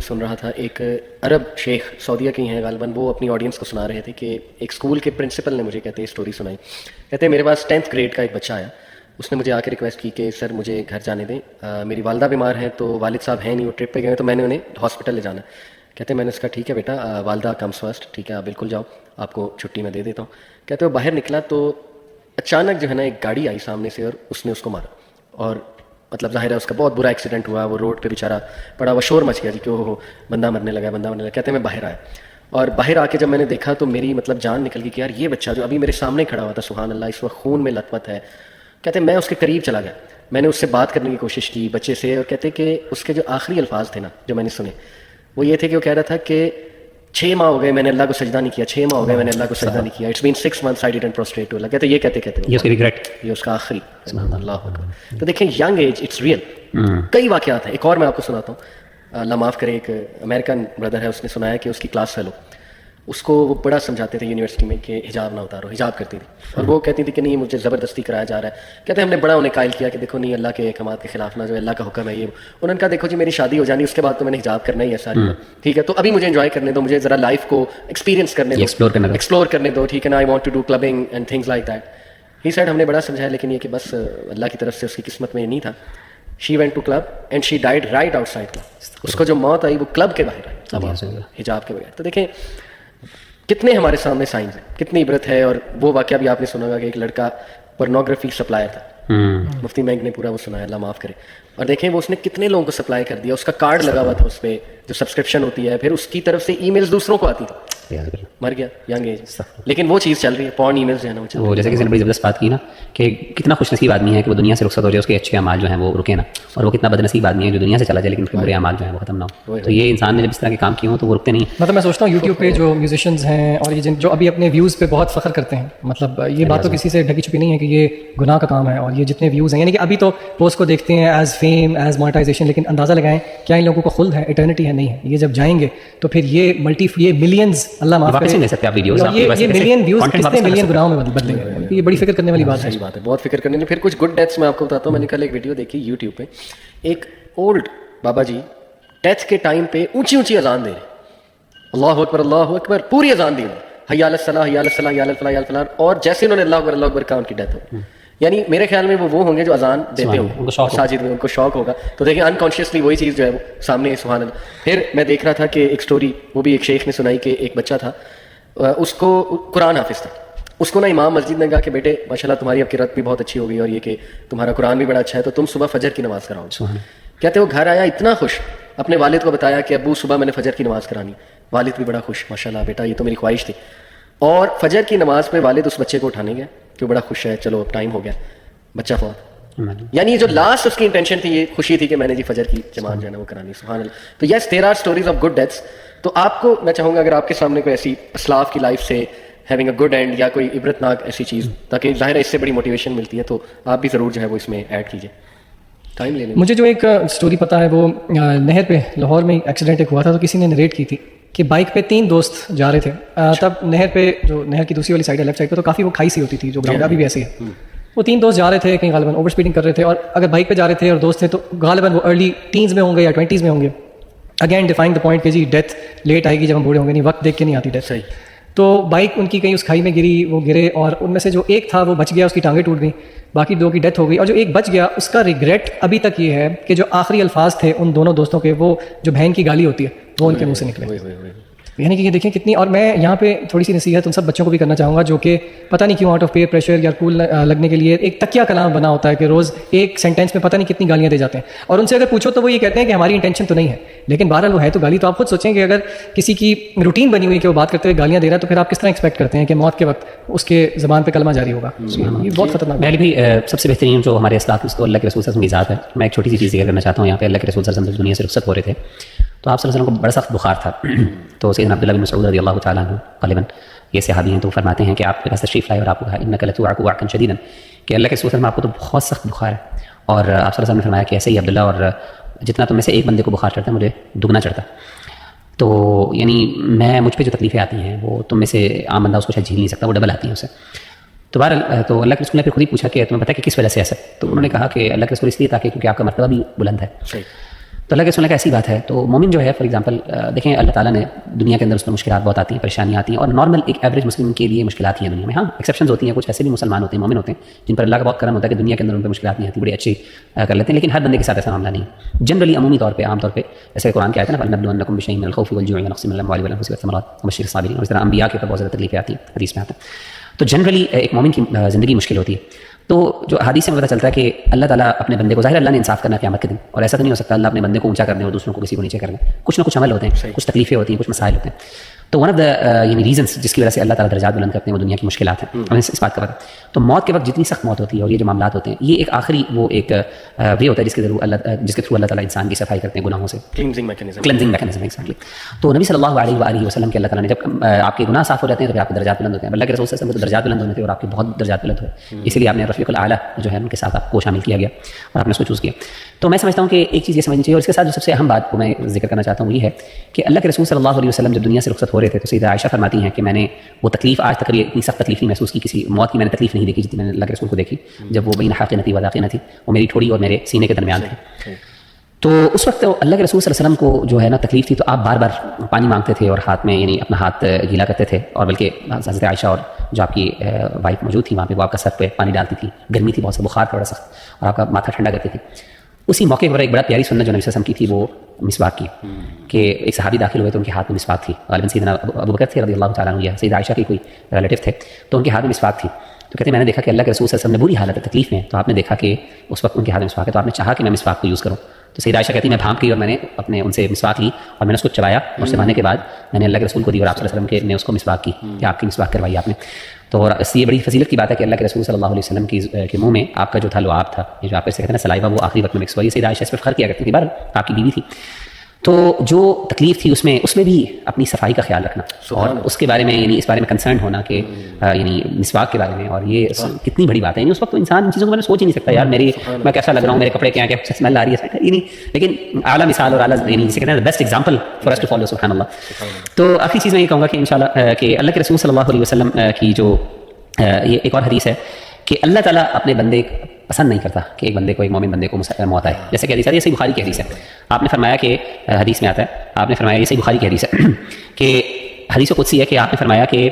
سن رہا تھا ایک عرب شیخ سعودیہ کے ہیں غالباً, وہ اپنی آڈینس کو سنا رہے تھے کہ ایک اسکول کے پرنسپل نے مجھے کہتے ہیں اسٹوری سنائی. کہتے ہیں میرے پاس 10th گریڈ کا ایک بچہ آیا, اس نے مجھے آ کے ریکویسٹ کی کہ سر مجھے گھر جانے دیں, میری والدہ بیمار ہیں تو والد صاحب ہیں نہیں, وہ ٹرپ پہ گئے تو میں نے انہیں ہاسپٹل لے جانا ہے. کہتے ہیں میں نے اس کا ٹھیک ہے بیٹا, والدہ کمس فرسٹ, ٹھیک ہے آپ بالکل جاؤ, آپ کو چھٹی میں دے دیتا ہوں. کہتے ہیں وہ باہر نکلا تو اچانک جو ہے نا ایک گاڑی آئی سامنے سے اور اس نے اس کو مارا, اور مطلب ظاہر ہے اس کا بہت برا ایکسیڈنٹ ہوا, وہ روڈ پہ بیچارہ پڑا ہوا, شور مچ گیا جی کہ وہ بندہ مرنے لگا, بندہ مرنے لگا. کہتے ہیں میں باہر آیا اور باہر آ کے جب میں نے دیکھا تو میری مطلب جان نکل گئی کہ یار یہ بچہ جو ابھی میرے سامنے کھڑا ہوا تھا, سبحان اللہ, اس وقت خون میں لت پت ہے. کہتے ہیں میں اس کے قریب چلا گیا, میں نے اس سے بات کرنے کی کوشش کی بچے سے, اور کہتے کہ اس کے جو آخری الفاظ تھے نا جو میں نے سنے وہ یہ تھے کہ وہ کہہ رہا تھا کہ 6 ماہ ہو گئے میں نے اللہ کو سجدہ نہیں کیا, 6 ماہ ہو گئے میں نے اللہ کو سجدہ نہیں کیا, it's been 6 months I didn't prostrate to Allah. کہتے یہ کہتے یہ اس کی ریگریٹ, یہ اس کا آخری. اللہ اکبر. تو دیکھیں ینگ ایج اٹس ریئل. کئی واقعات ہیں, ایک اور میں آپ کو سناتا ہوں, اللہ معاف کرے, ایک امریکن بردر ہے, اس نے سنایا کہ اس کی کلاس فیلو, اس کو وہ بڑا سمجھاتے تھے یونیورسٹی میں کہ حجاب نہ اتارو, حجاب کرتی تھی, اور وہ کہتی تھی کہ نہیں مجھے زبردستی کرایا جا رہا ہے. کہتے ہیں ہم نے بڑا انہیں قائل کیا کہ دیکھو نہیں اللہ کے احکامات کے خلاف نہ جو اللہ کا حکم ہے یہ. انہوں نے کہا دیکھو جی میری شادی ہو جانی, اس کے بعد تو میں نے حجاب کرنا ہی ہے ساری, ٹھیک ہے, تو ابھی مجھے انجوائے کرنے دو, مجھے ذرا لائف کو ایکسپیرینس کرنے دو, ایکسپلور کرنے دو, ٹھیک ہے نا, I want to do clubbing and things like that. He said ہم نے بڑا سمجھایا لیکن یہ کہ بس اللہ کی طرف سے اس کی قسمت میں نہیں تھا. She went to club and she died right outside club. اس کو جو موت آئی وہ کلب کے باہر آئی, حجاب کے بغیر. تو دیکھیں کتنے ہمارے سامنے سائنس ہیں, کتنی عبرت ہے. اور وہ واقعہ بھی آپ نے سنا ہوگا کہ ایک لڑکا پورنوگرافی سپلائر تھا, مفتی مینگ نے پورا وہ سنایا, اللہ معاف کرے. اور دیکھیں وہ اس نے کتنے لوگوں کو سپلائی کر دیا, اس کا کارڈ لگا ہوا تھا اس پہ جو سبسکرپشن ہوتی ہے, پھر اس کی طرف سے ای میلز دوسروں کو آتی تھی, مر گیا ینگ ایج. لیکن وہ چیز چل رہی ہے, پورن ای میلز جو ہے نا وہ جیسے کسی نے بڑی زبردست بات کی نا کہ کتنا خوش نصیب آدمی ہے کہ وہ دنیا سے رخصت ہو جائے, اس کے اچھے اعمال جو ہیں وہ رکے نا, اور وہ کتنا بد نصیب آدمی ہے جو دنیا سے چلا جائے لیکن اس کے برے اعمال جو ہیں وہ ختم نہ ہو. تو یہ انسان نے جب اس طرح کے کام کیے ہوں تو وہ رکتے نہیں. مطلب میں سوچتا ہوں یوٹیوب پہ جو میوزیشینز ہیں اور یہ جو ابھی اپنے ویوز پہ بہت فخر کرتے ہیں, مطلب یہ بات تو کسی سے ڈھکی چھپی نہیں ہے کہ یہ گناہ کا کام ہے, اور یہ جتنے ویوز ہیں یعنی کہ ابھی تو پوسٹ کو دیکھتے ہیں ایز فیم ایز مونیٹائزیشن, لیکن اندازہ لگائیں کیا ان لوگوں کو خلد ہے, ایٹرنٹی ہے, نہیں ہے. یہ جب جائیں گے تو پھر یہ ملینز, اللہ معاف کرے, یہ ملین ویوز کتنے ملین گناہوں میں بدلیں گے. یہ بڑی فکر کرنے والی بات ہے. بات ہے, بہت فکر کرنے کی. پھر کچھ گڈ ڈیتھس میں آپ کو بتاتا ہوں. میں نے کل ایک ویڈیو دیکھی یوٹیوب پہ, ایک اولڈ بابا جی ڈیتھ کے ٹائم پہ اونچی اونچی اذان دے رہے, اللہ اکبر اللہ اکبر, پوری اذان دی, حی علی الصلاۃ حی علی الصلاۃ حی علی الفلاح حی علی الفلاح, اور جیسے انہوں نے اللہ اکبر کہا ان کی ڈیتھ ہو. یعنی میرے خیال میں وہ ہوں گے جو اذان دیتے ہوں مساجد میں, ان کو شوق ہوگا. تو دیکھیں انکانشیسلی وہی چیز جو ہے وہ سامنے, سبحان اللہ. پھر میں دیکھ رہا تھا کہ ایک سٹوری وہ بھی ایک شیخ نے سنائی کہ ایک بچہ تھا, اس کو قرآن حافظ تھا, اس کو نا امام مسجد نے کہا کہ بیٹے ماشاءاللہ تمہاری اب قرات بھی بہت اچھی ہو گئی, اور یہ کہ تمہارا قرآن بھی بڑا اچھا ہے, تو تم صبح فجر کی نماز کراؤ. کہتے وہ گھر آیا اتنا خوش, اپنے والد کو بتایا کہ ابو صبح میں نے فجر کی نماز کرانی. والد بھی بڑا خوش, ماشاءاللہ بیٹا یہ تو میری خواہش تھی. اور فجر کی نماز پہ والد اس بچے کو اٹھانے گیا کہ بڑا خوش ہے, چلو اب ٹائم ہو گیا, بچہ فوت. یعنی جو لاسٹ اس کی انٹینشن تھی یہ خوشی تھی کہ میں نے جی فجر کی جماعت جو ہے نا وہ کرانی, سبحان اللہ. تو yes there are stories of good deaths. تو آپ کو میں چاہوں گا اگر آپ کے سامنے کوئی ایسی اسلاف کی لائف سے ہیونگ اے گڈ اینڈ یا کوئی عبرتناک ایسی چیز, تاکہ ظاہر ہے اس سے بڑی موٹیویشن ملتی ہے, تو آپ بھی ضرور جو ہے وہ اس میں ایڈ کیجیے. ٹائم لے لیں. مجھے جو ایک اسٹوری پتہ ہے وہ نہر پہ لاہور میں ایکسیڈنٹ ایک ہوا تھا, تو کسی نے نریٹ کی تھی کہ بائک پہ 3 دوست جا رہے تھے. تب نہر پہ جو نہر کی دوسری والی سائڈ ہے لیفٹ سائڈ پہ, تو کافی وہ کھائی سی ہوتی تھی جو گراؤنڈ ابھی بھی ایسی ہے. وہ 3 دوست جا رہے تھے, کہیں غالباً اوور اسپیڈنگ کر رہے تھے, اور اگر بائک پہ جا رہے تھے اور دوست تھے تو غالباً وہ ارلی ٹینز میں ہوں گے یا 20s میں ہوں گے. اگین ڈیفائنگ دا پوائنٹ کہ جی ڈیتھ لیٹ آئے گی جب ہم بوڑھے ہوں گے, نہیں وقت دیکھ کے نہیں آتی ڈیتھ. صحیح. تو بائک ان کی کہیں اس کھائی میں گری, وہ گرے, اور ان میں سے جو ایک تھا وہ بچ گیا, اس کی ٹانگیں ٹوٹ گئیں, باقی 2 کی ڈیتھ ہو گئی. اور جو ایک بچ گیا اس کا ریگریٹ ابھی تک یہ ہے کہ جو آخری الفاظ تھے ان دونوں دوستوں کے, وہ جو بہن کی گالی ہوتی ہے وہ ان کے منہ سے نکلے. یعنی کہ یہ دیکھیں کتنی. اور میں یہاں پہ تھوڑی سی نصیحت ان سب بچوں کو بھی کرنا چاہوں گا جو کہ پتہ نہیں کیوں آؤٹ آف پیئر پریشر یا کول لگنے کے لیے ایک تکیہ کلام بنا ہوتا ہے کہ روز ایک سینٹینس میں پتہ نہیں کتنی گالیاں دے جاتے ہیں, اور ان سے اگر پوچھو تو وہ یہ کہتے ہیں کہ ہماری انٹینشن تو نہیں ہے, لیکن بہرحال وہ ہے تو گالی. تو آپ خود سوچیں کہ اگر کسی کی روٹین بنی ہوئی کہ وہ بات کرتے ہوئے گالیاں دے رہا ہے, تو پھر آپ کس طرح ایکسپیکٹ کرتے ہیں کہ موت کے وقت اس کے زبان پہ کلمہ جاری ہوگا. یہ بہت خطرناک. پہلے بھی سب سے بہترین جو ہمارے اسلاف اس کو اللہ کے رسول صلی اللہ علیہ وسلم کی ذات ہے. میں ایک چھوٹی سی چیز ذکر کرنا چاہتا ہوں. یہاں پہ اللہ کے رسول صلی اللہ علیہ وسلم دنیا سے رخصت ہو رہے تھے, تو آپ صلی اللہ علیہ وسلم کو بڑا سخت بخار تھا. تو سیدنا عبداللہ بن مسعود رضی اللہ تعالیٰ عنہ غالباً یہ صحابی ہیں, تو فرماتے ہیں کہ آپ کے پاس تشریف لائے اور آپ کو کہا انک لتوعک وعکا شدیدا, کہ اللہ کے رسول صلی اللہ علیہ وسلم آپ کو تو بہت سخت بخار ہے. اور آپ صلی اللہ علیہ وسلم نے فرمایا کہ ایسے ہی عبداللہ, اور جتنا تم میں سے ایک بندے کو بخار چڑھتا ہے مجھے دگنا چڑھتا. تو یعنی مجھ پہ جو تکلیفیں آتی ہیں وہ تم میں سے عام بندہ اس کو شاید جھیل نہیں سکتا, وہ ڈبل آتی ہیں اسے. تو بہرحال تو اللہ کے رسول نے پھر خود ہی پوچھا کہ تمہیں پتہ ہے کہ کس وجہ سے ایسا. تو انہوں نے کہا کہ اللہ کے رسول اس لیے تاکہ کیونکہ آپ کا مرتبہ بھی بلند ہے. تو اللہ کے رسول کا ایسی بات ہے. تو مومن جو ہے فار ایگزامپل دیکھیں اللہ تعالیٰ نے دنیا کے اندر اس میں مشکلات بہت آتی ہیں, پریشانیاں آتی ہیں, اور نارمل ایک ایوریج مسلم کے لیے مشکلات ہی ہیں دنیا میں. ہاں ایکسیپشنز ہوتی ہیں, کچھ ایسے بھی مسلمان ہوتے ہیں, مومن ہوتے ہیں جن پر اللہ کا بہت کرم ہوتا ہے کہ دنیا کے اندر ان پہ مشکلات نہیں آتی, بڑے اچھے کر لیتے ہیں, لیکن ہر بندے کے ساتھ ایسا معاملہ نہیں. جنرلی عمومی طور پہ عام طور پہ جیسے قرآن کی آیت ہے نا فَلْنَبْلُوَنَّكُمْ بِشَيْءٍ مِّنَ الْخَوْفِ وَالْجُوعِ وَنَقْصٍ مِّنَ الْأَمْوَالِ وَالْأَنفُسِ وَالثَّمَرَاتِ وَبَشِّرِ الصَّابِرِينَ. اور اس طرح انبیاء کے اوپر بہت زیادہ تکلیفیں آتی ہیں, حدیث میں آتا ہے. تو جنرلی ایک مومن کی زندگی مشکل ہوتی ہے. تو جو حدیث میں پتہ چلتا ہے کہ اللہ تعالیٰ اپنے بندے کو, ظاہر اللہ نے انصاف کرنا قیامت کے دن, اور ایسا تو نہیں ہو سکتا اللہ اپنے بندے کو اونچا کر دیں اور دوسروں کو کسی کو نیچے کر دیں. کچھ نہ کچھ عمل ہوتے ہیں, کچھ تکلیفیں ہوتی ہیں, کچھ مسائل ہوتے ہیں. تو ون آف دا یعنی ریزنس جس کی وجہ سے اللہ تعالیٰ درجات بلند کرتے ہیں وہ دنیا کی مشکلات ہیں, ہمیں اس بات کا پتہ. تو موت کے وقت جتنی سخت موت ہوتی ہے اور یہ جو معاملات ہوتے ہیں, یہ ایک آخری وہ ایک وے ہوتا ہے جس کے تھرو اللہ تعالیٰ انسان کی صفائی کرتے ہیں گناہوں سے, کلینزنگ میکینزم ایگزیکٹلی. تو نبی صلی اللہ علیہ وآلہ وسلم کے اللہ تعالیٰ نے جب آپ کے گناہ صاف ہو جاتے ہیں تو پھر آپ کے درجات بلند ہوتے ہیں. اللہ کے رسول صلی اللہ علیہ وسلم کے درجات بلند ہونے تھے اور آپ کے بہت درجات بلند ہوئے, اسی لیے آپ نے رفیق الاعلیٰ جو ہے ان کے ساتھ آپ کو شامل کیا گیا اور آپ نے اس کو چوز کیا. تو میں سمجھتا ہوں کہ ایک چیز یہ سمجھنی چاہیے, اور اس کے ساتھ جو سب سے اہم بات کو میں ذکر کرنا چاہتا ہوں وہ یہ ہے کہ اللہ کے رسول صلی اللہ علیہ وسلم جب دنیا سے رخصت ہو رہے تھے تو سیدہ عائشہ فرماتی ہیں کہ میں نے وہ تکلیف آج تک اتنی سخت تکلیف نہیں محسوس کی, کسی موت کی میں نے تکلیف نہیں دیکھی جتنی میں نے اللہ کے رسول کو دیکھی جب وہ بین حاقنتی و داقنتی, وہ میری ٹھوڑی اور میرے سینے کے درمیان تھی. تو اس وقت اللہ کے رسول صلی اللہ علیہ وسلم کو جو ہے نا تکلیف تھی, تو آپ بار بار پانی مانگتے تھے اور ہاتھ میں یعنی اپنا ہاتھ گیلا کرتے تھے, اور بلکہ حضرت عائشہ اور جو آپ کی وائف موجود تھی وہاں پہ وہ آپ کا سر پہ پانی ڈالتی تھی, گرمی تھی بہت سا, بخار تھا بڑا سخت, اور آپ کا ماتھا ٹھنڈا کرتی تھی. اسی موقع پر ایک بڑا پیاری سنت جو نبی صلی اللہ علیہ وسلم کی تھی وہ مسواک کی, کہ ایک صحابی داخل ہوئے تو ان کے ہاتھ میں مسواک تھی, غالباً سیدنا ابو بکر تھے رضی اللہ تعالیٰ عنہ, یا سیدہ عائشہ کی کوئی ریلیٹو تھے, تو ان کے ہاتھ میں مسواک تھی. تو کہتے ہیں میں نے دیکھا کہ اللہ کے رسول صلی اللہ علیہ وسلم نے بری حالت ہے, تکلیف میں, تو آپ نے دیکھا کہ اس وقت ان کے ہاتھ میں مسواک ہے, تو آپ نے چاہا کہ میں مسواک کو یوز کروں. تو سیدہ عائشہ کہتی ہے میں بھانپ گئی اور میں نے ان سے مسواک لی اور میں نے اس کو چبایا, اور چبانے کے بعد میں نے اللہ کے رسول کو دی اور آپ صلی اللہ علیہ وسلم نے اس کو مسواک کی کہ آپ کی مسواک کروائی آپ نے. تو اس یہ بڑی فضیلت کی بات ہے کہ اللہ کے رسول صلی اللہ علیہ وسلم کے منہ میں آپ کا جو تھا لعاب تھا, یہ جو آپ سے کہتے ہیں نا سلائیوا, وہ آخری وقت میں مکس ہوا. یہ سیدہ عائشہ اس پہ فخر کیا کرتی تھی, بار آپ کی بیوی تھی. تو جو تکلیف تھی اس میں بھی اپنی صفائی کا خیال رکھنا, اور اس کے بارے میں یعنی اس بارے میں کنسرن ہونا کہ یعنی مسواک کے بارے میں, اور یہ کتنی بڑی بات ہے. یعنی اس وقت تو انسان ان چیزوں کو میں نے سوچ ہی نہیں سکتا, یار میں کیسا لگ رہا ہوں, میرے کپڑے کیا کیا اسمیل آ رہی ہے, یعنی لیکن اعلیٰ مثال اور اعلیٰ یعنی جسے کہتے ہیں best example for us to follow, سبحان اللہ. تو آخری چیز میں یہ کہوں گا کہ انشاءاللہ کہ اللہ کے رسول صلی اللہ علیہ وسلم کی جو یہ ایک اور حدیث ہے کہ اللہ تعالیٰ اپنے بندے پسند نہیں کرتا کہ ایک بندے کو, ایک مومن بندے کو موت آئے. جیسے کہ حدیث ہے, یہ صحیح بخاری کی حدیث ہے, آپ نے فرمایا کہ حدیث میں آتا ہے, آپ نے فرمایا, یہ صحیح بخاری کی حدیث ہے کہ حدیث قدسی ہے کہ آپ نے فرمایا کہ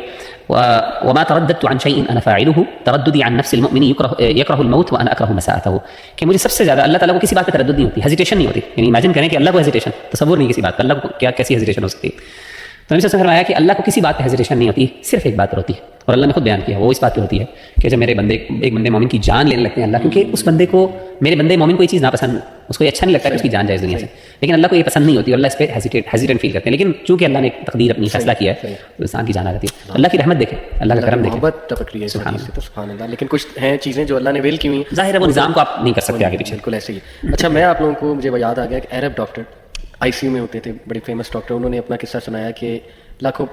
وما ترددت عن شيء انا فاعله ترددي عن نفس المؤمن يكره الموت وانا اكره مساءته, کہ مجھے سب سے زیادہ اللہ تعالیٰ کو کسی بات پہ تردد نہیں ہوتی, ہیزیٹیشن نہیں ہوتی. یعنی امیجن کریں کہ اللہ کو ہیزیٹیشن, تصور نہیں کسی بات کا, اللہ کو کیا کیسی ہیزیٹیشن ہو سکتی ہے. تو نبی صلی اللہ علیہ وسلم نے فرمایا کہ اللہ کو کسی بات پہ ہیزیٹیشن نہیں ہوتی, صرف ایک بات پر ہوتی ہے, اور اللہ نے خود بیان کیا, وہ اس بات پہ ہوتی ہے کہ جب ایک بندے مومن کی جان لینے لگتے ہیں اللہ, کیونکہ اس بندے کو, میرے بندے مومن کو یہ چیز ناپسند, اس کو یہ اچھا نہیں لگتا کہ اس کی جان جائے اس دنیا سے, لیکن اللہ کو یہ پسند نہیں ہوتی, اور اللہ اس پہ ہیزیٹنٹ فیل کرتے ہیں. لیکن چونکہ اللہ نے تقدیر اپنی فیصلہ کیا ہے تو انسان کی جان آ جاتی ہے. اللہ کی رحمت دیکھیں, اللہ کا کرم دیکھیں, محبت ٹپک رہی ہے سبحان اللہ. لیکن کچھ ہیں چیزیں جو اللہ نے ویل کی ہوئی ہیں, ظاہر ہے وہ نظام کو آپ نہیں کر سکتے آگے پیچھے. بالکل ایسے ہی. اچھا میں آپ لوگوں کو, مجھے یاد آ گیا کہ عرب ڈاکٹر آئی سی یو میں ہوتے تھے, بڑے فیمس ڈاکٹر, انہوں نے اپنا قصہ سنایا کہ لاکھوں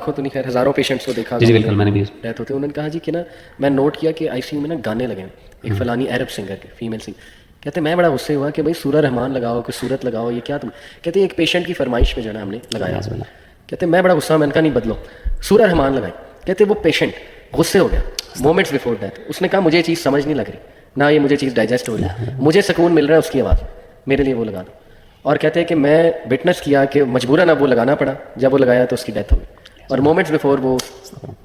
تو نہیں خیر ہزاروں پیشنٹس کو دیکھا, جی بالکل میں نے بھی ڈیتھ ہوتے. انہوں نے کہا جی کہ نا میں نوٹ کیا کہ آئی سی یو میں نا گانے لگے ہیں, ایک فلانی عرب سنگر کے, فیمیل سنگر, کہتے میں بڑا غصے ہوا کہ بھائی سورہ رحمان لگاؤ, کوئی صورت لگاؤ, یہ کیا تم, کہتے ایک پیشنٹ کی فرمائش میں جو ہے نا ہم نے لگایا, کہتے میں بڑا غصہ, میں نے کہا نہیں بدلو, سورہ رحمان لگائی. کہتے وہ پیشنٹ غصے ہو گیا مومنٹس بفور ڈیتھ, اس نے کہا مجھے یہ چیز سمجھ نہیں لگ رہی, نہ یہ مجھے چیز ڈائجسٹ ہو رہی ہے, مجھے سکون مل رہا ہے اس کی آواز, میرے لیے وہ لگا دو. اور کہتے ہیں کہ میں وٹنس کیا کہ مجبوراً اب وہ لگانا پڑا, جب وہ لگایا تو اس کی ڈیتھ ہو گئی. اور مومنٹس بفور وہ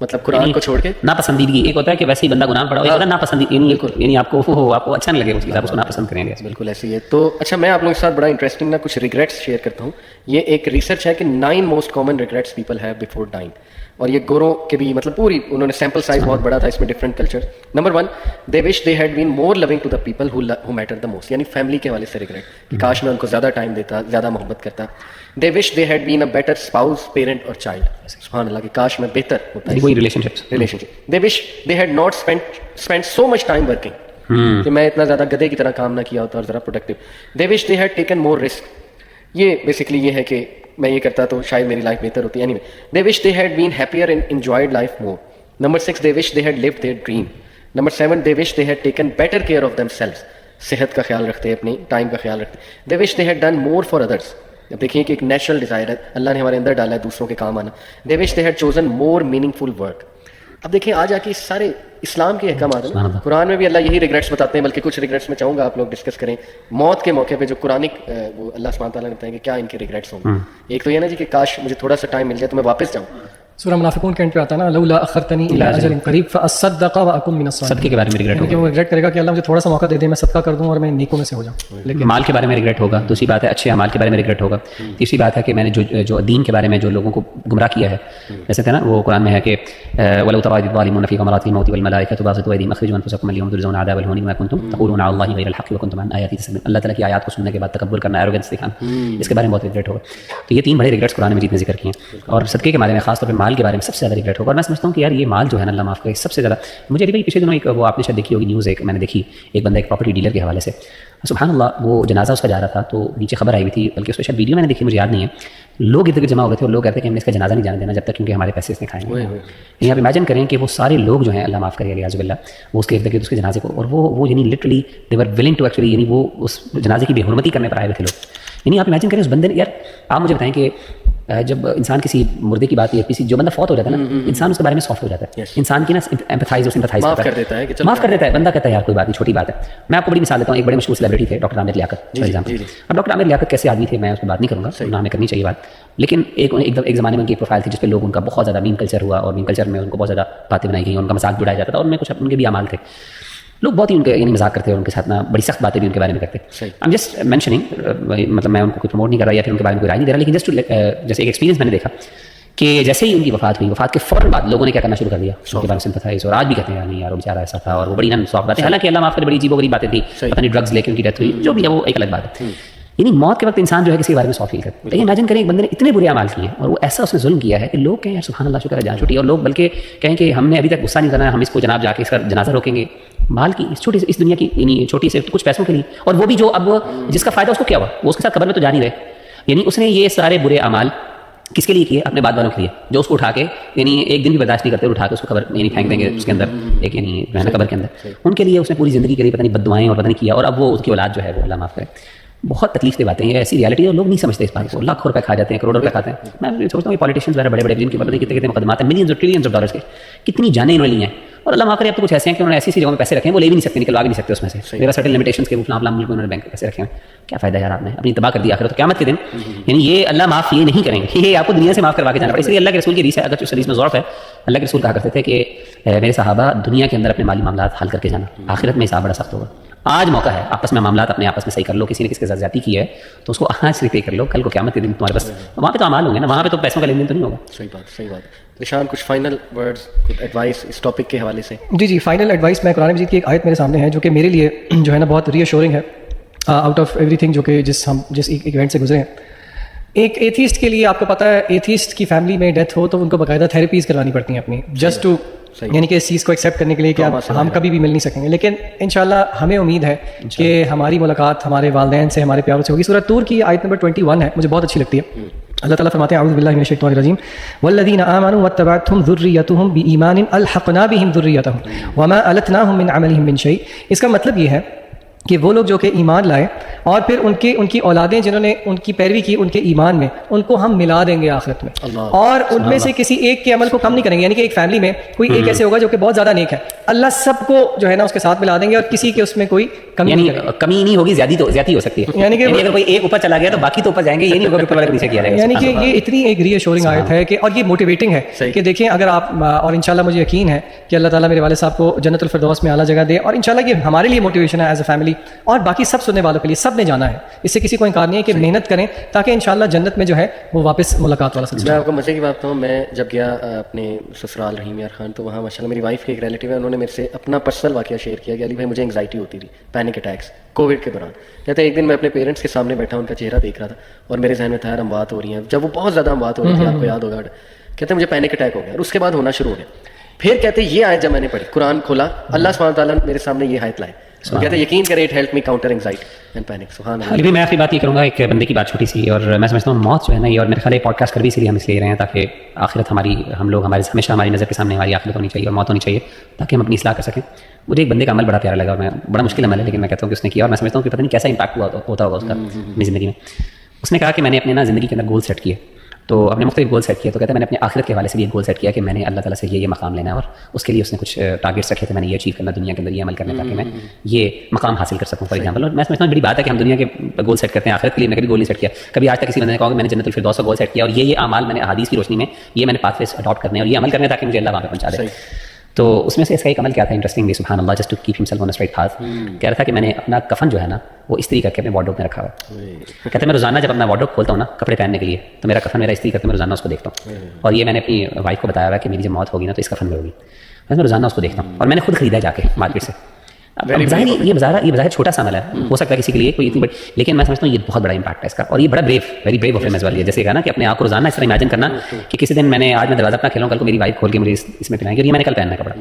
مطلب قرآن کو چھوڑ کے ناپسندیدگی, ایک ہوتا ہے کہ ویسے ہی بندہ گناہ پڑا ہو, ناپسندیدگی یعنی آپ کو اچھا نہیں لگے اس کی, آپ اس کو ناپسند کریں گے. بالکل ایسے ہی ہے. تو اچھا میں آپ لوگوں کے ساتھ بڑا انٹرسٹنگ نا کچھ ریگریٹس شیئر کرتا ہوں. یہ ایک ریسرچ ہے کہ 9 most common regrets people have before dying, اور یہ گوروں کے بھی مطلب پوری انہوں نے سیمپل سائز بہت بڑا تھا, اس میں different culture. Number 1, they wish they had been more loving to the people who matter the most, یعنی فیملی کے حوالے سے ریگریٹ کہ کاش میں ان کو زیادہ ٹائم دیتا, زیادہ محبت کرتا. They wish they had been a better spouse, parent اور چائلڈ, سبحان اللہ, کہ کاش میں بہتر ہوتا ہے relationship. They wish they had not spend so much time working, کہ میں اتنا زیادہ گدھے کی طرح کام نہ کیا ہوتا اور ذرا productive. They wish they had taken more risk, یہ بیسکلی یہ ہے کہ میں یہ کرتا تو شاید میری لائف بہتر ہوتی. Anyway they wish they had been happier and enjoyed life more. Number 6, they wish they had lived their dream. Number 7, they wish they had taken better care of themselves, صحت کا خیال رکھتے, اپنی time کا خیال رکھتے. They wish they had done more for others, اب دیکھیے کہ ایک نیچرل ڈیزائر ہے اللہ نے ہمارے اندر ڈالا ہے دوسروں کے کام آنا. They wish they had chosen more meaningful work. اب دیکھیں آج آ کے سارے اسلام کے احکامات ہیں، قرآن میں بھی اللہ یہی ریگریٹس بتاتے ہیں، بلکہ کچھ ریگریٹس میں چاہوں گا آپ لوگ ڈسکس کریں موت کے موقع پہ جو قرآنک وہ اللہ سبحانہ تعالیٰ نے بتائیں کہ کیا ان کے ریگریٹس ہوں گے. ایک تو یہ نا جی کہ کاش مجھے تھوڑا سا ٹائم مل جائے تو میں واپس جاؤں. سورہ منافقون کے اینڈ پہ آتا ہے نا لولا اخرتنی الی اجل قریب فاصدق واکن من الصالحین. صدقے کے بارے میں ریگریٹ کہ وہ ریگریٹ کرے گا کہ اللہ مجھے تھوڑا سا موقع دے دے، میں صدقہ کر دوں اور میں نیکوں میں سے ہو جاؤں. لیکن مال کے بارے میں ریگریٹ ہوگا. دوسری بات ہے اچھے اعمال کے بارے میں ریگریٹ ہوگا. تیسری بات ہے کہ میں نے جو دین کے بارے میں جو لوگوں کو گمراہ کیا ہے، جیسے تھے نا وہ قرآن میں ہے کہ ولو ترى الظالمون في غمرات الموت والملائكة باسطوا ايديهم اخرجوا انفسكم اليوم تجزون عذاب الهون بما كنتم تقولون على الله غير الحق وكنتم عن آياته تستكبرون. اللہ تعالیٰ کی آیات کو سننے کے بعد تکبر کرنا، ایروگنس دکھانا، اس کے بارے میں بہت ریگریٹ ہوگا. تو یہ تین بڑے ریگریٹس قرآن مجید نے ذکر کیے ہیں. اور صدقے کے بارے میں خاص طور پہ مال کے بارے میں سب سے زیادہ ریگریٹ ہوگا. اور میں سمجھتا ہوں کہ یار یہ مال جو ہے نا اللہ معاف کرے سب سے زیادہ مجھے ابھی پچھلے دنوں ایک وہ آپ نے شاید دیکھی ہوگی نیوز، ایک میں نے دیکھی ایک بندہ ایک پراپرٹی ڈیلر کے حوالے سے، سبحان اللہ وہ جنازہ اس کا جا رہا تھا تو نیچے خبر آئی ہوئی تھی، بلکہ اس پہ شاید ویڈیو میں نے دیکھی مجھے یاد نہیں ہے، لوگ ادھر جمع ہو گئے تھے اور لوگ کہتے ہیں کہ ہم نے اس کا جنازہ نہیں جانے دینا جب تک کیونکہ ہمارے پیسے اس نے کھائے ہیں. یہاں پہ امیجن کریں کہ وہ سارے لوگ جو ہیں اللہ معاف کرے علیہ باللہ وہ اس کے ارد گرد اس کے جنازے کو، اور وہ یعنی literally they were willing to actually یعنی وہ اس جنازے کی بے حرمتی کرنے پر آئے ہوئے تھے لوگ. یعنی آپ امیجن کریں اس بندے نے، یار آپ مجھے بتائیں کہ جب انسان کسی مردے کی بات یا کسی جو بندہ فوت ہو جاتا ہے نا انسان اس کے بارے میں سافٹ ہو جاتا ہے، انسان کی نا ایمپتھائز معاف کر دیتا ہے، بندہ کہتا ہے یار کوئی بات نہیں چھوٹی بات ہے. میں آپ کو بڑی مثال دیتا ہوں، ایک بڑے مشہور سیلیبریٹی تھے doctor Aamir Liaquat for example. اب ڈاکٹر عامر لیاقت کیسے آدمی تھے میں اس پہ بات نہیں کروں گا، نہ میں کرنی چاہیے بات، لیکن ایک زمانے میں ان کی پروفائل تھی جس پہ لوگ ان کا بہت زیادہ میم کلچر ہوا اور میم کلچر میں ان کو بہت زیادہ باتیں بنائی گئی، ان کا مذاق بھی اڑایا جاتا تھا اور ان میں کچھ ان کے بھی اعمال تھے. لوگ بہت ہی ان کے یعنی مذاق کرتے ہیں ان کے ساتھ نا بڑی سخت باتیں بھی ان کے بارے میں کرتے ہیں. آئی ایم جسٹ مینشننگ، مطلب میں ان کو کوئی پروموٹ نہیں کر رہا یا پھر ان کے بارے میں کوئی رائے نہیں دے رہا، لیکن جسٹ جیسے ایک ایکسپیرینس میں نے دیکھا کہ جیسے ہی ان کی وفات ہوئی، وفات کے فوراً بعد لوگوں نے کیا کرنا شروع کر دیا ان کے بارے میں سمپتھائز، اور آج بھی کہتے ہیں نہیں یار وہ بیچارہ ایسا تھا اور وہ بڑی سافٹ بات ہے، حالانکہ اللہ معاف کرے بڑی عجیب و غریب باتیں تھی، پتہ نہیں ڈرگز لے کے ان کی ڈیتھ ہوئی، جو بھی ہے وہ ایک الگ بات ہے. یعنی موت کے وقت انسان جو ہے کسی کے بارے میں سافٹ فیل کرتا ہے. لیکن امیجن کریں ایک بندے نے اتنے برے اعمال کیے اور وہ ایسا اس نے ظلم کیا ہے کہ لوگ کہیں یار سبحان اللہ شکر ہے جان چھوٹی، اور لوگ بلکہ کہیں کہ ہم نے ابھی تک غصہ نہیں کرنا ہے، ہم اس کو جناب جا کے اس کا جنازہ روکیں گے مال کی اس چھوٹی اس دنیا کی یعنی چھوٹی سے کچھ پیسوں کے لیے. اور وہ بھی جو اب جس کا فائدہ اس کو کیا ہوا وہ اس کے ساتھ قبر میں تو جا نہیں رہے. یعنی اس نے یہ سارے برے اعمال کس کے لیے کیے؟ اپنے بعد والوں کے لیے جو اس کو اٹھا کے یعنی ایک دن بھی برداشت نہیں کرتے، اٹھا کے اس کو قبر یعنی پھینک دیں گے اس کے اندر ایک یعنی رہنا قبر کے اندر. ان کے لیے اس نے پوری زندگی کے لیے پتہ نہیں بد دعائیں اور پتہ نہیں کیا، اور اب وہ اس کی اولاد جو ہے وہ اللہ معاف کرے بہت تکلیف دہ باتیں. یہ ایسی ریالٹی ہے، لوگ نہیں سمجھتے اس بات کو، لاکھوں روپے کھا جاتے ہیں، کروڑوں روپے کھاتے ہیں. میں سوچتا ہوں یہ پالیٹیشینز وغیرہ بڑے بڑے جن کی پتہ نہیں کتنے مقدمات ہیں، ملینز اور ٹریلینز آف ڈالرز کے، کتنی جانیں انہوں نے لی ہیں. اور اللہ معاف کرے اب تو کچھ ایسے ہیں کہ انہوں نے ایسی جگہوں میں پیسے رکھے ہیں وہ لے بھی نہیں سکتے، نکلوا بھی نہیں سکتے اس میں سے. میرا سرٹن لمیٹیشنز کے فلاں فلاں ملک میں انہوں نے بینک میں پیسے رکھے ہیں. کیا فائدہ یار، آپ نے اپنی تباہ کر دیا آخرت قیامت کے دن. یعنی یہ اللہ معاف یہ نہیں کریں گے، یہ آپ کو دنیا سے معاف کروا کے جانا پڑے. اس لیے اللہ کے رسول کی حدیث ہے، اگر اس حدیث میں ضعف ہے، اللہ کے رسول کہا کرتے تھے کہ میرے صحابہ دنیا کے اندر اپنے مالی معاملات حل کر کے جانا، آخرت میں حساب بڑا سخت ہوگا. آج موقع ہے آپس میں معاملات اپنے آپس میں صحیح کر لو. کسی نے کس کے ساتھ زیادتی کی ہے تو اس کو آج سے طے کر لو، کل کو قیامت کے دن تمہارے پاس وہاں پہ تو اعمال ہوں گے نا، وہاں پہ تو پیسوں کا لین دین تو نہیں ہوگا. صحیح بات. نشان کچھ فائنل ورڈز، کچھ ایڈوائس اس ٹاپک کے حوالے سے؟ جی فائنل ایڈوائس میں قرآن مجید کی ایک آیت میرے سامنے ہے جو کہ میرے لیے جو ہے نا بہت ری ایشورنگ ہے آؤٹ آف ایوری تھنگ جو کہ جس ایونٹ سے گزرے ہیں. ایک ایتھیسٹ کے لیے آپ کو پتہ ہے ایتھیسٹ کی فیملی میں ڈیتھ ہو تو ان کو باقاعدہ تھیراپیز کرانی پڑتی ہیں اپنی، جسٹ ٹو یعنی کہ اس چیز کو ایکسیپٹ کرنے کے لیے کہ ہم کبھی بھی مل نہیں سکیں گے. لیکن انشاءاللہ ہمیں امید ہے کہ ہماری ملاقات ہمارے والدین سے ہمارے پیاروں سے ہوگی. سورۃ طور کی آیت نمبر 21 ہے، مجھے بہت اچھی لگتی ہے. اللہ تعالیٰ فرماتے ہیں اعوذ باللہ من الشیطان الرجیم والذین آمنوا واتبعتهم ذریتهم بایمان الحقنا بهم ذریتهم وما التناهم من عملهم من شیء. اس کا مطلب یہ ہے کہ وہ لوگ جو کہ ایمان لائے اور پھر ان کی اولادیں جنہوں نے ان کی پیروی کی ان کے ایمان میں، ان کو ہم ملا دیں گے آخرت میں، اور ان میں سے کسی ایک کے عمل کو کم نہیں کریں گے. یعنی کہ ایک فیملی میں کوئی ایک ایسے ہوگا جو کہ بہت زیادہ نیک ہے، اللہ سب کو جو ہے نا اس کے ساتھ ملا دیں گے اور کسی کے اس میں کوئی کمی نہیں کریں گے. کمی نہیں ہوگی، زیادتی ہو سکتی ہے. یعنی کہ اگر کوئی ایک اوپر چلا گیا تو باقی تو اوپر جائیں گے، یہ نہیں ہوگا کہ اوپر والے نیچے کیا جائے گا. یعنی کہ یہ اتنی ایک ری ایشورنگ آیت ہے کہ اور یہ موٹیویٹنگ ہے کہ دیکھیں اگر آپ، اور انشاءاللہ مجھے یقین ہے کہ اللہ تعالیٰ میرے والد صاحب کو جنت الفردوس میں اعلیٰ جگہ دے، اور انشاءاللہ یہ ہمارے لیے موٹیویشن ہے ایز اے فیملی اور باقی سب سننے والوں کے لیے. سب نے جانا ہے، اس سے کسی کو انکار نہیں ہے کہ محنت کریں تاکہ انشاءاللہ جنت میں جو ہے وہ واپس ملاقات والا سلسلہ. میں آپ کو مزے کی بات بتاؤں، میں جب گیا اپنے سسرال رحیم یار خان تو وہاں ماشاءاللہ میری وائف کے ایک ریلیٹیو ہے، انہوں نے میرے سے اپنا پرسنل واقعہ شیئر کیا کہ علی بھائی مجھے انگزائٹی ہوتی تھی، پینک اٹیکس کووڈ کے دوران. کہتے ہیں ایک دن میں اپنے پیرنٹس کے سامنے بیٹھا ان کا چہرہ دیکھ رہا تھا اور میرے ذہن میں تھا یار اموات ہو رہی ہیں، جب وہ بہت زیادہ اموات ہو رہی تھی آپ کو یاد ہوگا. کہتے ہیں مجھے پینک اٹیک ہو گیا اور اس کے بعد ہونا شروع ہو گیا. پھر کہتے ہیں یہ آیت جب میں نے پڑھی، قرآن کھولا، اللہ سبحانہ تعالیٰ نے میرے سامنے یہ آیت لائے، کہتے ہیں یقین کرے it help me counter anxiety and panic. سبحان اللہ. ابھی میں آخری بات یہ کروں گا، ایک بندے کی بات چھوٹی سی، اور میں سمجھتا ہوں موت جو ہے نا یہ، اور میرے خیال ہے پوڈ کاسٹ کر بھی اس لیے ہم اس لیے رہے ہیں تاکہ آخرت ہماری، ہم لوگ ہمیشہ ہماری نظر کے سامنے ہماری آخرت ہونی چاہیے اور موت ہونی چاہیے تاکہ ہم اپنی اصلاح کر سکیں. مجھے ایک بندے کا عمل بڑا پیارا لگا، اور میں بڑا مشکل عمل ہے لیکن میں کہتا ہوں کہ اس نے کیا، اور میں سمجھتا ہوں کہ پتہ نہیں کیسا امپیکٹ ہوتا ہوگا اس کا اپنی زندگی میں. اس نے کہا کہ میں نے اپنے نا زندگی کے اندر گول سیٹ کیے تو ہم نے مختلف گول سیٹ کیے. تو کہتے ہیں میں نے اپنے آخرت کے حوالے سے بھی ایک گول سیٹ کیا کہ میں نے اللہ تعالیٰ سے یہ مقام لینا ہے, اور اس کے لیے اس نے کچھ ٹارگیٹس رکھے تھے, میں نے یہ اچیو کرنا دنیا کے اندر, یہ عمل کرنا تاکہ میں یہ مقام حاصل کر سکوں فار ایگزامپل. اور میں سمجھتا ہوں بڑی بات ہے کہ ہم دنیا کے گول سیٹ کرتے ہیں, آخرت کے لیے میں کبھی گول نہیں سیٹ کیا. کبھی آج تک کسی بندے نے کہا کہ میں نے جنت الفردوس کا گول سیٹ کیا اور یہ اعمال میں نے احادیث کی روشنی میں یہ میں نے پاتھ ویز اڈاپٹ کرنے اور یہ عمل کرنے تاکہ مجھے اللہ وہاں پہ پہنچا دے. تو اس میں سے اس کا ایک عمل کیا تھا انٹرسٹنگلی, سبحان اللہ, just to keep himself on straight path, کہہ رہا تھا کہ میں نے اپنا کفن جو ہے نا وہ استری کر کے اپنے وارڈروب میں رکھا ہوا ہے. کہتے ہیں میں روزانہ جب اپنا وارڈروب کھولتا ہوں نا کپڑے پہننے کے لیے, تو میرا کفن میرا استری کرتے میں روزانہ اس کو دیکھتا ہوں. اور یہ میں نے اپنی وائف کو بتایا ہوا ہے کہ میری جب موت ہوگی نا تو اس کفن میں ہوگی, میں روزانہ اس کو دیکھتا ہوں. اور میں نے خود خریدا جا کے مارکیٹ سے. ظاہر یہ بظاہر چھوٹا سا عمل ہے, ہو سکتا ہے کسی کے لیے کوئی اتنی بڑی, لیکن میں سمجھتا ہوں یہ بہت بڑا امپیکٹ ہے اس کا. اور یہ بڑا very brave of as well ہے, جیسے کہا نا کہ اپنے آپ کو روزانہ اس طرح امیجن کرنا کہ کسی دن میں نے آج میں دروازہ اپنا کھیلوں, کل کو میری وائف کھول کے مجھے اس میں پہنائیں گے, اور یہ میں نے کل پہننا ہے کپڑا.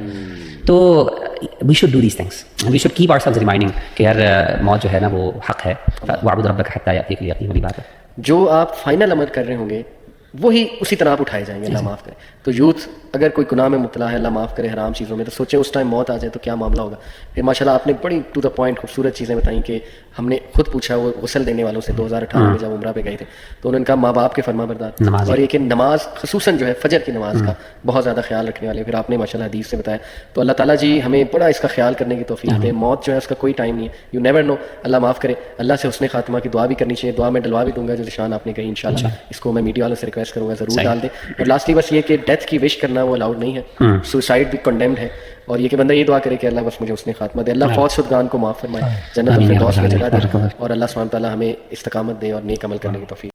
تو we should do these things, we should keep ourselves reminding کہ یار موت جو ہے نا وہ حق ہے, واعبد ربک حتی یأتیک الیقین والی بات ہے. جو آپ فائنل عمل کر رہے ہوں گے وہی اسی طرح آپ اٹھائے جائیں گے, اللہ معاف کرے. تو یوتھ اگر کوئی گناہ میں مبتلا ہے, اللہ معاف کرے, حرام چیزوں میں, تو سوچیں اس ٹائم موت آ جائے تو کیا معاملہ ہوگا. پھر ماشاء اللہ آپ نے بڑی ٹو دا پوائنٹ خوبصورت چیزیں بتائیں کہ ہم نے خود پوچھا وہ غسل دینے والوں سے 2018 میں جب عمرہ پہ گئے تھے, تو انہوں نے کہا ماں باپ کے فرما بردار, اور یہ کہ نماز خصوصاً جو ہے فجر کی نماز کا بہت زیادہ خیال رکھنے والے. پھر آپ نے ماشاء اللہ حدیث سے بتایا. تو اللہ تعالیٰ جی ہمیں بڑا اس کا خیال کرنے کی توفیق دے. موت جو ہے اس کا کوئی ٹائم نہیں ہے, یو نیور نو. اللہ معاف کرے. اللہ سے حسن خاتمہ کی دعا بھی کرنی چاہیے, دعا میں ڈلوا بھی دوں گا جو نشان آپ نے کہی انشاءاللہ. اس کو میں میڈیا والوں سے ریکویسٹ کروں گا ضرور ڈال دیں. اور لاسٹلی بس یہ کہ ڈیتھ کی وش کرنا وہ الاؤڈ نہیں ہے, سوسائڈ بھی کنڈیمڈ ہے. اور یہ کہ بندہ یہ دعا کرے کہ اللہ بس مجھے حسن خاتمہ دے, اللہ فوت شدگان کو معاف فرمائے, جنت الفردوس میں جگہ دے, اور اللہ سبحانہ تعالیٰ ہمیں استقامت دے اور نیک عمل کرنے کی توفیق.